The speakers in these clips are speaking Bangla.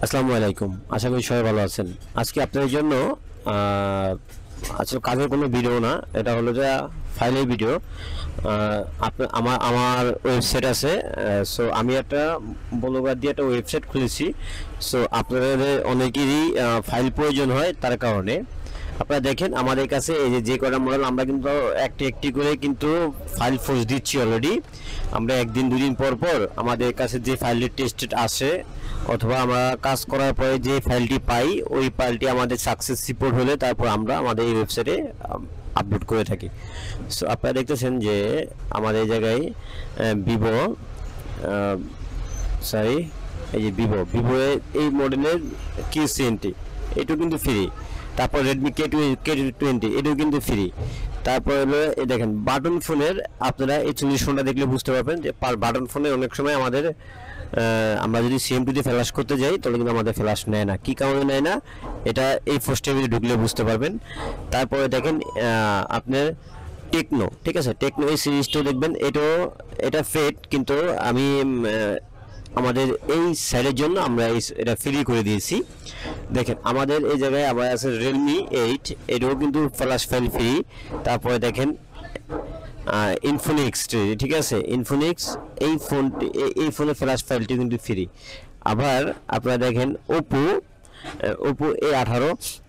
আসসালামু আলাইকুম। আশা করি সবাই ভালো আছেন। আজকে আপনাদের জন্য আসলে কাজের কোনো ভিডিও না, এটা হলো যে ফাইলের ভিডিও। আমার ওয়েবসাইট আছে। সো আমি একটা ব্লগার দিয়ে একটা ওয়েবসাইট খুলেছি। সো আপনাদের অনেকেরই ফাইল প্রয়োজন হয়, তার কারণে আপনারা দেখেন আমাদের কাছে এই যে কটা মডেল আমরা কিন্তু একটি একটি করে কিন্তু ফাইল ফোর্স দিচ্ছি অলরেডি। আমরা একদিন দুদিন পর পর আমাদের কাছে যে ফাইলটি টেস্টেড আসে অথবা আমরা কাজ করার পরে যে ফাইলটি পাই, ওই ফাইলটি আমাদের সাকসেস রিপোর্ট হলে তারপর আমরা আমাদের এই ওয়েবসাইটে আপলোড করে থাকি। সো আপনারা দেখতেছেন যে আমাদের এই জায়গায় ভিভো এই যে ভিভো এই মডেলের Q70 এটাও কিন্তু ফ্রি। তারপর রেডমি K20 এটাও কিন্তু ফ্রি। তারপর হলো এই দেখেন বাটন ফোনের, আপনারা এই 40 ফোনটা দেখলে বুঝতে পারবেন যে বাটন ফোনে অনেক সময় আমাদের আমরা যদি CM2 দিয়ে ফ্ল্যাশ করতে যাই তাহলে কিন্তু আমাদের ফ্ল্যাশ নেয় না। কী কারণে নেয় না, এটা এই ফার্স্টে ঢুকলে বুঝতে পারবেন। তারপরে দেখেন আপনার টেকনো, ঠিক আছে, টেকনো এই সিরিজটাও দেখবেন, এটা ফেড, কিন্তু আমি আমাদের এই সাইডের জন্য আমরা এটা ফ্রি করে দিয়েছি। দেখেন আমাদের এই জায়গায় আবার আছে রিয়েলমি 8, এটাও কিন্তু ফ্ল্যাশ ফাইল ফ্রি। তারপরে দেখেন ইনফিনিক্স, ঠিক আছে, ইনফিনিক্স এই ফোনের ফ্ল্যাশ ফাইলটি কিন্তু ফ্রি। আবার আপনারা দেখেন ওপো A18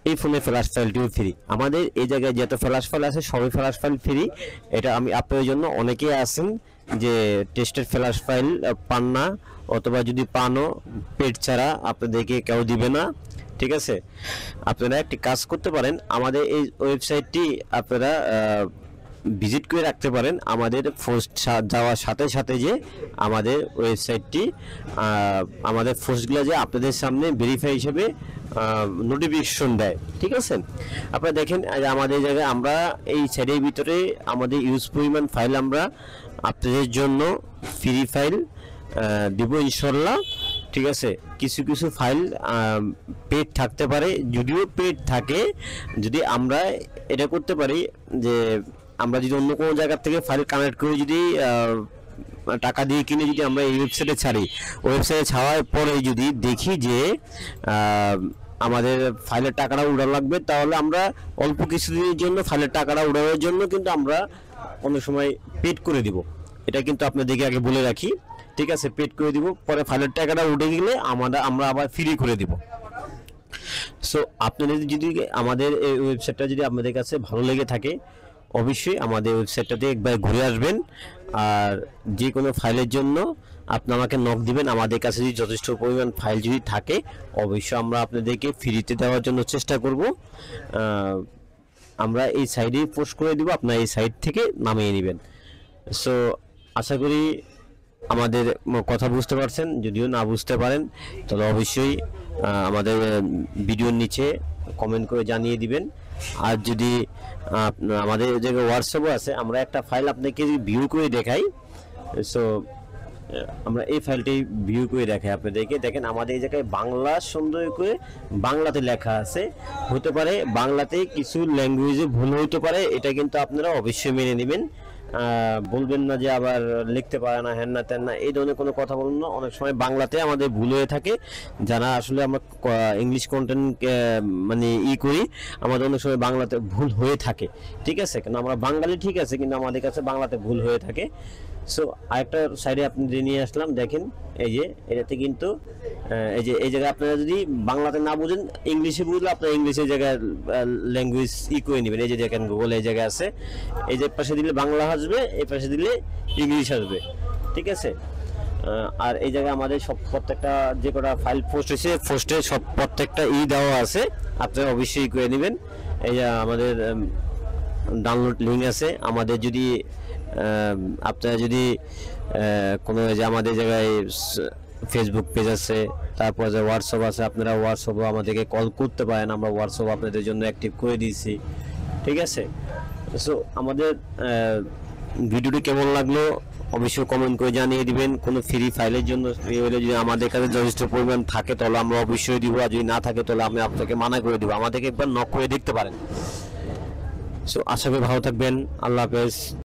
এই ফোনের ফ্ল্যাশ ফাইলটিও ফ্রি। আমাদের এই জায়গায় যত ফ্ল্যাশ ফাইল আছে সবই ফ্ল্যাশ ফাইল ফ্রি। এটা আমি আপনাদের জন্য অনেকেই আছেন যে টেস্টেড ফ্ল্যাশ ফাইল পান না, অথবা যদি পানও পেড ছাড়া আপনাদেরকে কেউ দিবে না, ঠিক আছে। আপনারা একটি কাজ করতে পারেন, আমাদের এই ওয়েবসাইটটি আপনারা ভিজিট করে রাখতে পারেন। আমাদের পোস্ট যাওয়ার সাথে সাথে যে আমাদের ওয়েবসাইটটি আমাদের পোস্টগুলো যে আপনাদের সামনে ভেরিফাই হিসেবে নোটিফিকেশন দেয়, ঠিক আছে। আপনারা দেখেন আমাদের জায়গায় আমরা এই সাইডের ভিতরে আমাদের ইউজ পরিমাণ ফাইল আমরা আপনাদের জন্য ফ্রি ফাইল দিব ইনশাল্লাহ, ঠিক আছে। কিছু কিছু ফাইল পেড থাকতে পারে, যদিও পেড থাকে, যদি আমরা এটা করতে পারি যে আমরা যদি অন্য কোনো জায়গা থেকে ফাইল কানেক্ট করে যদি টাকা দিয়ে কিনে যদি আমরা এই ওয়েবসাইটে ছাড়ি, ওয়েবসাইটে ছাড়ার পরে যদি দেখি যে আমাদের ফাইলের টাকাটা উড়ানো লাগবে, তাহলে আমরা অল্প কিছুদিনের জন্য ফাইলের টাকাটা উড়ানোর জন্য কিন্তু আমরা অনেক সময় পেড করে দিব। এটা কিন্তু আপনাদেরকে আগে বলে রাখি, ঠিক আছে, পেড করে দিব, পরে ফাইলের টাকাটা উঠে গেলে আমরা আবার ফ্রি করে দিব। সো আপনাদের যদি আমাদের এই ওয়েবসাইটটা যদি আপনাদের কাছে ভালো লেগে থাকে, অবশ্যই আমাদের ওয়েবসাইটটাতে একবার ঘুরে আসবেন। আর যে কোনো ফাইলের জন্য আপনি আমাকে নক দিবেন। আমাদের কাছে যদি যথেষ্ট পরিমাণ ফাইল যদি থাকে, অবশ্যই আমরা আপনাদেরকে ফ্রিতে দেওয়ার জন্য চেষ্টা করব। আমরা এই সাইডেই পোস্ট করে দিব, আপনারা এই সাইট থেকে নামিয়ে নেবেন। সো আশা করি আমাদের কথা বুঝতে পারছেন। যদিও না বুঝতে পারেন তাহলে অবশ্যই আমাদের ভিডিওর নিচে কমেন্ট করে জানিয়ে দিবেন। আর যদি আমাদের জায়গায় হোয়াটসঅ্যাপও আছে, আমরা একটা ফাইল আপনাকে ভিউ করে দেখাই। সো আমরা এই ফাইলটি ভিউ করে দেখাই আপনাদেরকে। দেখেন আমাদের এই জায়গায় বাংলা সুন্দর করে বাংলাতে লেখা আছে, হতে পারে বাংলাতে কিছু ল্যাঙ্গুয়েজে ভুল হতে পারে, এটা কিন্তু আপনারা অবশ্যই মেনে নেবেন। বলবেন না যে আবার লিখতে পারে না, হ্যান না তেন না, এই ধরনের কোনো কথা বলুন না। অনেক সময় বাংলাতে আমাদের ভুল হয়ে থাকে, যারা আসলে আমরা ইংলিশ কন্টেন্ট মানে করি, আমাদের অনেক সময় বাংলাতে ভুল হয়ে থাকে, ঠিক আছে। কেন আমরা বাঙালি, ঠিক আছে, কিন্তু আমাদের কাছে বাংলাতে ভুল হয়ে থাকে। সো আরেকটা সাইডে আপনি নিয়ে আসলাম, দেখেন এই যে এটাতে কিন্তু এই জায়গায় আপনারা যদি বাংলাতে না বুঝেন, ইংলিশে বুঝলে আপনারা ইংলিশের জায়গায় ল্যাঙ্গুয়েজ করে নেবেন। এই যে দেখেন গুগল এই জায়গায় আছে, এই যে পাশে দিলে বাংলা আসবে, এই পাশে দিলে ইংলিশ আসবে, ঠিক আছে। আর এই জায়গায় আমাদের সব প্রত্যেকটা যে কটা ফাইল পোস্ট হয়েছে, পোস্টে সব প্রত্যেকটা দেওয়া আছে, আপনারা অবশ্যই করে নেবেন। এই যে আমাদের ডাউনলোড লিঙ্ক আছে। আমাদের যদি আপনারা যদি কোনো যে আমাদের জায়গায় ফেসবুক পেজ আছে, তারপর যে হোয়াটসঅ্যাপ আছে, আপনারা হোয়াটসঅ্যাপও আমাদেরকে কল করতে পারেন, আমরা হোয়াটসঅ্যাপ আপনাদের জন্য অ্যাক্টিভ করে দিয়েছি, ঠিক আছে। সো আমাদের ভিডিওটি কেমন লাগলো অবশ্যই কমেন্ট করে জানিয়ে দিবেন। কোনো ফ্রি ফাইলের জন্য যদি আমাদের কাছে যথেষ্ট পরিমাণ থাকে তাহলে আমরা অবশ্যই দিব, আর যদি না থাকে তাহলে আমি আপনাকে মানা করে দিব। আমাদেরকে একবার নক করে দেখতে পারেন। সো আশা করি ভালো থাকবেন। আল্লাহ হাফেজ।